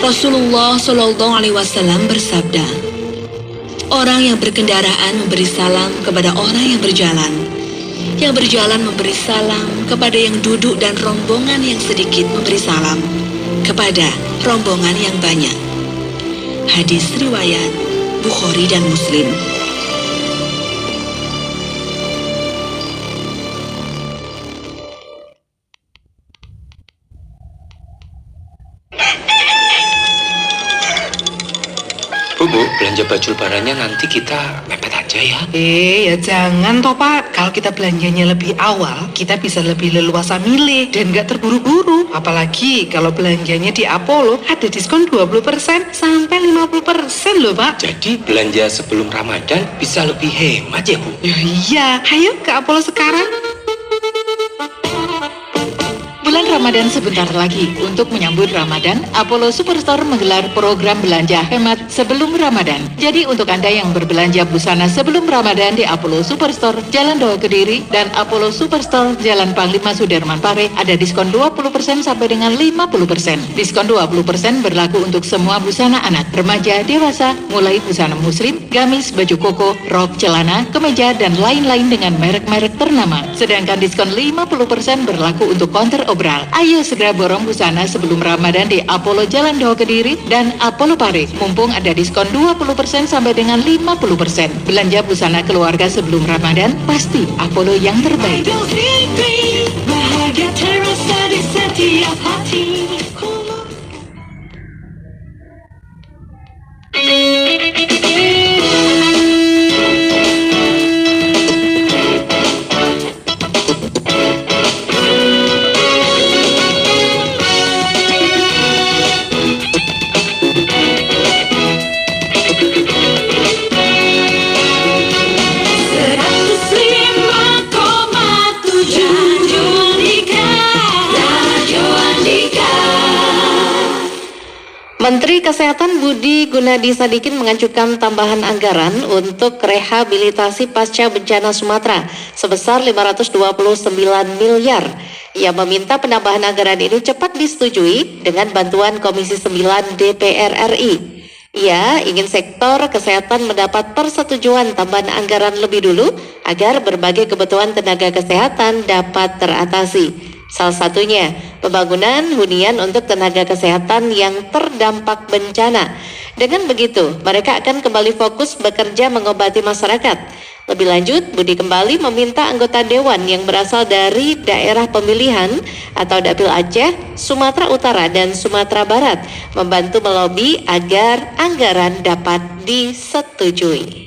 Rasulullah Shallallahu Alaihi Wasallam bersabda, orang yang berkendaraan memberi salam kepada orang yang berjalan memberi salam kepada yang duduk, dan rombongan yang sedikit memberi salam kepada rombongan yang banyak. Hadis riwayat Bukhari dan Muslim. Bu, belanja baju lebarannya nanti kita mepet aja ya. Ya jangan toh Pak. Kalau kita belanjanya lebih awal, kita bisa lebih leluasa milih dan nggak terburu-buru. Apalagi kalau belanjanya di Apollo ada diskon 20% sampai 50% loh Pak. Jadi belanja sebelum Ramadan bisa lebih hemat ya Bu? Ya iya, ayo ke Apollo sekarang. Bulan Ramadan sebentar lagi. Untuk menyambut Ramadan, Apollo Superstore menggelar program belanja hemat sebelum Ramadan. Jadi untuk Anda yang berbelanja busana sebelum Ramadan di Apollo Superstore, Jalan Doa Kediri, dan Apollo Superstore, Jalan Panglima Sudirman Pare, ada diskon 20% sampai dengan 50%. Diskon 20% berlaku untuk semua busana anak, remaja, dewasa, mulai busana muslim, gamis, baju koko, rok, celana, kemeja, dan lain-lain dengan merek-merek ternama. Sedangkan diskon 50% berlaku untuk counter obral. Ayo segera borong busana sebelum Ramadan di Apollo Jalan Doa Kediri dan Apollo Pare. Mumpung ada diskon 20% sampai dengan 50%. Belanja busana keluarga sebelum Ramadan, pasti Apollo yang terbaik. Bahagia terasa di setiap hati. Menteri Kesehatan Budi Gunadi Sadikin mengajukan tambahan anggaran untuk rehabilitasi pasca bencana Sumatera sebesar 529 miliar. Ia meminta penambahan anggaran ini cepat disetujui dengan bantuan Komisi 9 DPR RI. Ia ingin sektor kesehatan mendapat persetujuan tambahan anggaran lebih dulu agar berbagai kebutuhan tenaga kesehatan dapat teratasi. Salah satunya, pembangunan hunian untuk tenaga kesehatan yang terdampak bencana. Dengan begitu, mereka akan kembali fokus bekerja mengobati masyarakat. Lebih lanjut, Budi kembali meminta anggota Dewan yang berasal dari daerah pemilihan atau Dapil Aceh, Sumatera Utara, dan Sumatera Barat membantu melobi agar anggaran dapat disetujui.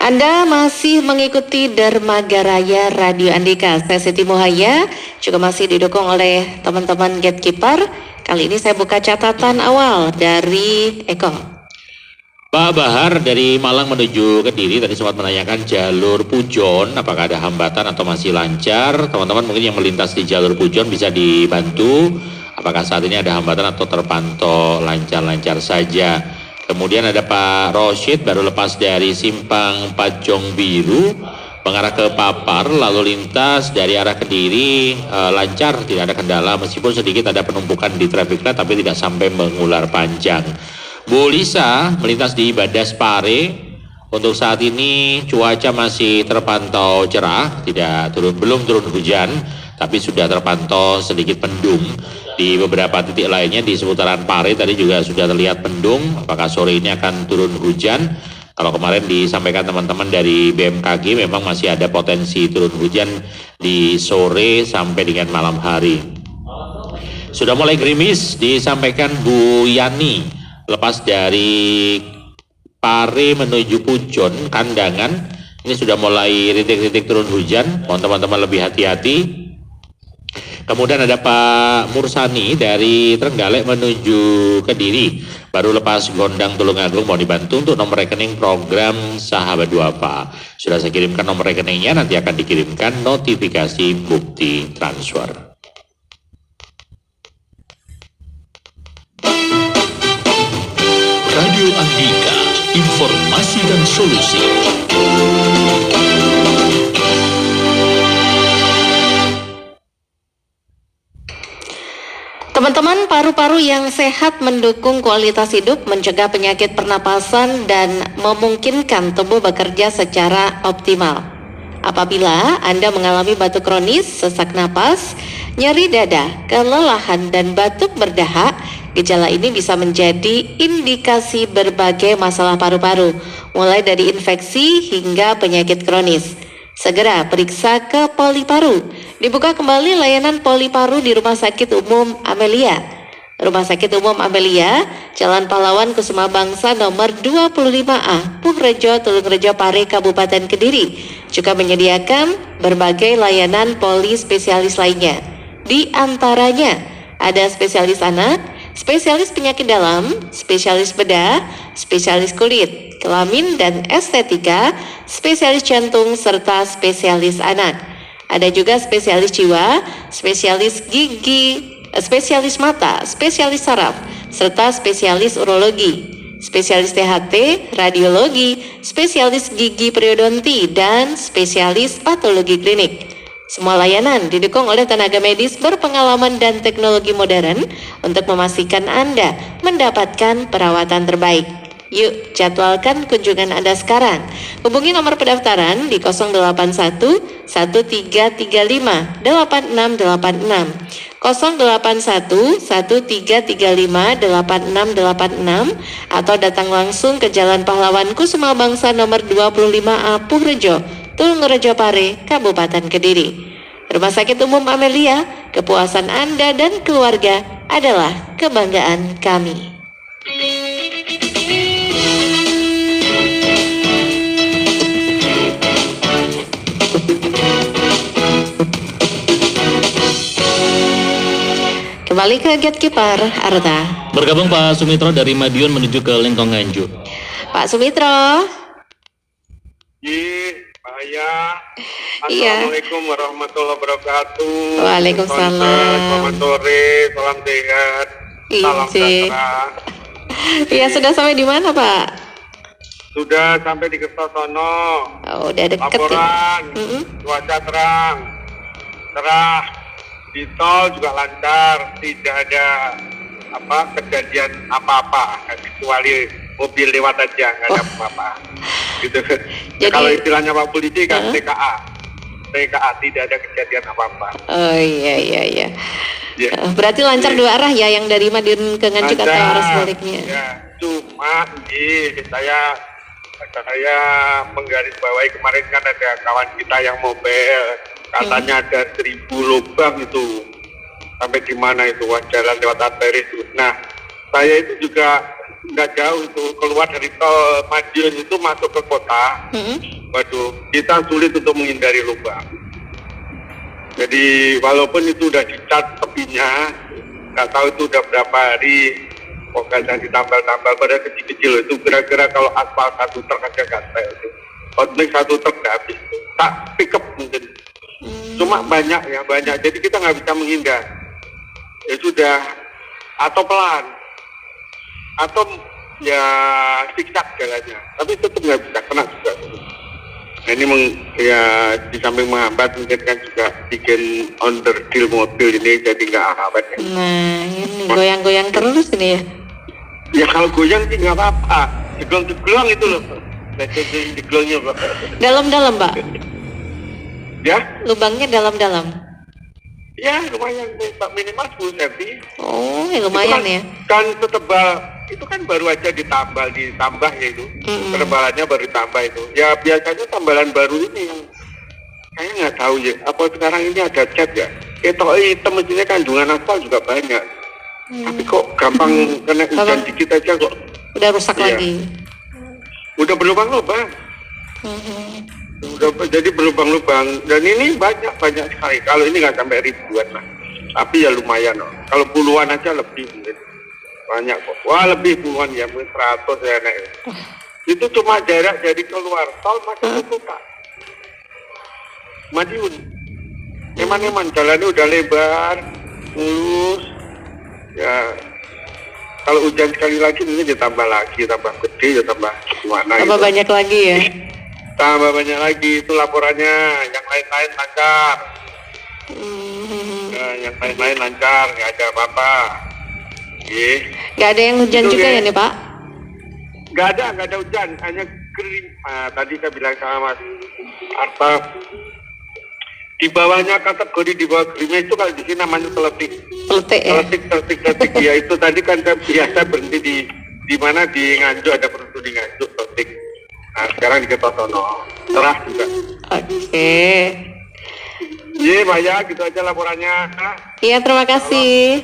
Anda masih mengikuti Dermaga Raya Radio Andika. Saya Siti Muhaya, juga masih didukung oleh teman-teman Gatekeeper. Kali ini saya buka catatan awal dari Eko. Pak Bahar dari Malang menuju Kediri tadi sempat menanyakan jalur Pujon, apakah ada hambatan atau masih lancar? Teman-teman mungkin yang melintas di jalur Pujon bisa dibantu. Apakah saat ini ada hambatan atau terpantau lancar-lancar saja? Kemudian ada Pak Rosyid baru lepas dari simpang Pajong Biru mengarah ke Papar, lalu lintas dari arah Kediri lancar, tidak ada kendala meskipun sedikit ada penumpukan di traffic light tapi tidak sampai mengular panjang. Bu Lisa melintas di Badas Pare, untuk saat ini cuaca masih terpantau cerah, belum turun hujan tapi sudah terpantau sedikit mendung. Di beberapa titik lainnya di seputaran Pare tadi juga sudah terlihat mendung. Apakah sore ini akan turun hujan? Kalau kemarin disampaikan teman-teman dari BMKG memang masih ada potensi turun hujan di sore sampai dengan malam hari. Sudah mulai gerimis disampaikan Bu Yani, lepas dari Pare menuju Pujon Kandangan ini sudah mulai rintik-rintik turun hujan. Mohon teman-teman lebih hati-hati. Kemudian ada Pak Mursani dari Trenggalek menuju Kediri, baru lepas Gondang Tulungagung, mau dibantu untuk nomor rekening program Sahabat Duafa. Sudah saya kirimkan nomor rekeningnya, nanti akan dikirimkan notifikasi bukti transfer. Radio Andika, informasi dan solusi. Teman-teman, paru-paru yang sehat mendukung kualitas hidup, mencegah penyakit pernapasan, dan memungkinkan tubuh bekerja secara optimal. Apabila Anda mengalami batuk kronis, sesak napas, nyeri dada, kelelahan, dan batuk berdahak, gejala ini bisa menjadi indikasi berbagai masalah paru-paru, mulai dari infeksi hingga penyakit kronis. Segera periksa ke Poliparu. Dibuka kembali layanan Poliparu di Rumah Sakit Umum Amelia. Rumah Sakit Umum Amelia, Jalan Pahlawan Kusuma Bangsa nomor 25A, Puhrejo, Tulungrejo, Pare, Kabupaten Kediri, juga menyediakan berbagai layanan poli spesialis lainnya. Di antaranya ada spesialis anak, spesialis penyakit dalam, spesialis bedah, spesialis kulit, kelamin dan estetika, spesialis jantung, serta spesialis anak. Ada juga spesialis jiwa, spesialis gigi, spesialis mata, spesialis saraf, serta spesialis urologi, spesialis THT, radiologi, spesialis gigi periodonti, dan spesialis patologi klinik. Semua layanan didukung oleh tenaga medis berpengalaman dan teknologi modern untuk memastikan Anda mendapatkan perawatan terbaik. Yuk, jadwalkan kunjungan Anda sekarang. Hubungi nomor pendaftaran di 081 1335 8686, 081 1335 8686, atau datang langsung ke Jalan Pahlawan Kusuma Bangsa nomor 25A, Puhrejo, Tulungrejo, Pare, Kabupaten Kediri. Rumah Sakit Umum Amelia, kepuasan Anda dan keluarga adalah kebanggaan kami. Kembali ke Gatekeeper, Arta. Bergabung Pak Sumitro dari Madiun menuju ke Lengkong Nganjuk. Pak Sumitro. Iya. Iya. Assalamualaikum warahmatullahi wabarakatuh. Waalaikumsalam. Selamat sore, salam sehat, salam sejahtera. Iya, sudah sampai di mana, Pak? Sudah sampai di Kertosono. Oh, udah deket. Laporan, cuaca terang, cerah, di tol juga lancar, tidak ada kejadian apa-apa, kecuali mobil lewat aja, nggak ada apa-apa. Gitu. Jadi, kalau istilahnya Pak Polisi kan TKA, tidak ada kejadian apa-apa. Oh iya. Ya. Berarti lancar dua arah ya, yang dari Madiun ke Nganjuk atau arah sebaliknya? Ya, cuma saya menggarisbawahi kemarin kan ada kawan kita yang mobil, katanya ada 1000 lubang itu. Sampai di mana itu, jalan lewat arteri itu. Nah, saya itu juga nggak jauh itu, keluar dari tol Madiun itu masuk ke kota. Waduh, kita sulit untuk menghindari lubang. Jadi walaupun itu udah dicat tepinya, nggak tahu itu udah berapa hari, kok kadang ditambal-tambal pada kecil-kecil itu, kira-kira kalau aspal satu truk aja gatel itu, hotmix satu truk nggak habis, tak pick up mungkin. Cuma banyak, jadi kita nggak bisa menghindar. Ya sudah, atau pelan, atau ya siksak jalannya, tapi tetap nggak bisa, kena juga. Nah ini di samping menghambat, mungkin kan juga bikin onderdil mobil ini jadi nggak awet ya. Nah ini goyang-goyang terus ini ya. Ya kalau goyang sih nggak apa-apa, jeglong-jeglong itu loh, jeglongnya Pak. Dalam-dalam Pak? Ya? Lubangnya dalam-dalam? Ya lumayan Pak, minimal 10 cm. Oh ya lumayan ya. Kan setebal, itu kan baru aja ditambah ya itu. Ketebalannya baru ditambah itu. Ya biasanya tambalan baru ini yang saya nggak tahu ya, apa sekarang ini ada cat ya. Ketok hitam mestinya kandungan aspal juga banyak. Tapi kok gampang kena hujan dikit aja kok. Udah rusak lagi. Udah berlubang-lubang. Udah jadi berlubang-lubang, dan ini banyak sekali. Kalau ini nggak sampai ribuan lah, tapi ya lumayan loh. Kalau puluhan aja lebih mungkin. Banyak kok. Wah lebih puluhan ya, mungkin 100 ya naik. Itu cuma jarak dari keluar tol masuk ke kota Madiun. Eman-eman jalannya udah lebar, mulus. Ya kalau hujan sekali lagi ini ditambah lagi, tambah gede, tambah gimana Tambah gitu. banyak lagi ya. Tambah banyak lagi itu laporannya, yang lain-lain lancar. Nah, yang lain-lain lancar, nggak ada apa-apa. Nggak ada yang hujan Itu juga ya. ya nih Pak? Nggak ada hujan, hanya kering. Nah, tadi saya bilang sama Mas Arta, di bawahnya kategori di bawah gerimnya itu kalau di sini namanya teletik. Peletik ya. Teletik. Ya itu tadi kan saya biasa berhenti di mana di Nganjuk, ada produk di Nganjuk teletik. Nah sekarang di Kertosono cerah juga. Oke. Iya Pak ya, gitu aja laporannya. Iya, terima kasih.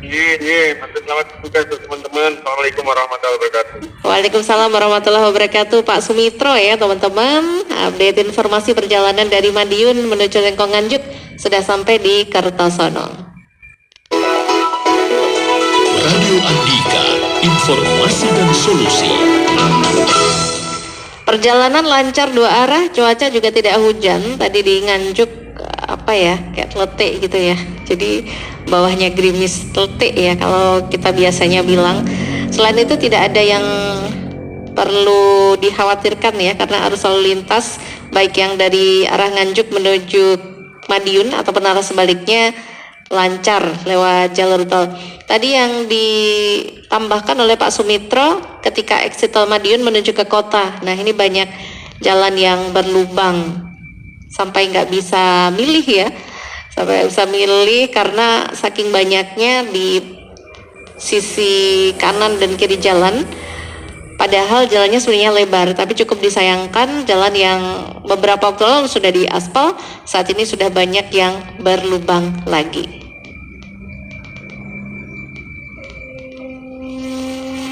Iya, selamat bertugas untuk teman-teman. Assalamualaikum warahmatullahi wabarakatuh. Waalaikumsalam warahmatullahi wabarakatuh. Pak Sumitro ya teman-teman. Update informasi perjalanan dari Madiun menuju Lengkong Nganjuk sudah sampai di Kertosono. Radio Andika, informasi dan solusi. Perjalanan lancar dua arah, cuaca juga tidak hujan. Tadi di Nganjuk kayak teletik gitu ya. Jadi bawahnya gerimis teletik ya kalau kita biasanya bilang. Selain itu tidak ada yang perlu dikhawatirkan ya, karena arus lalu lintas baik yang dari arah Nganjuk menuju Madiun ataupun arah sebaliknya lancar lewat jalur tol. Tadi yang ditambahkan oleh Pak Sumitro ketika exit tol Madiun menuju ke kota. Nah ini banyak jalan yang berlubang sampai nggak bisa milih ya, sampai bisa milih karena saking banyaknya di sisi kanan dan kiri jalan. Padahal jalannya sebenarnya lebar, tapi cukup disayangkan jalan yang beberapa waktu lalu sudah diaspal, saat ini sudah banyak yang berlubang lagi.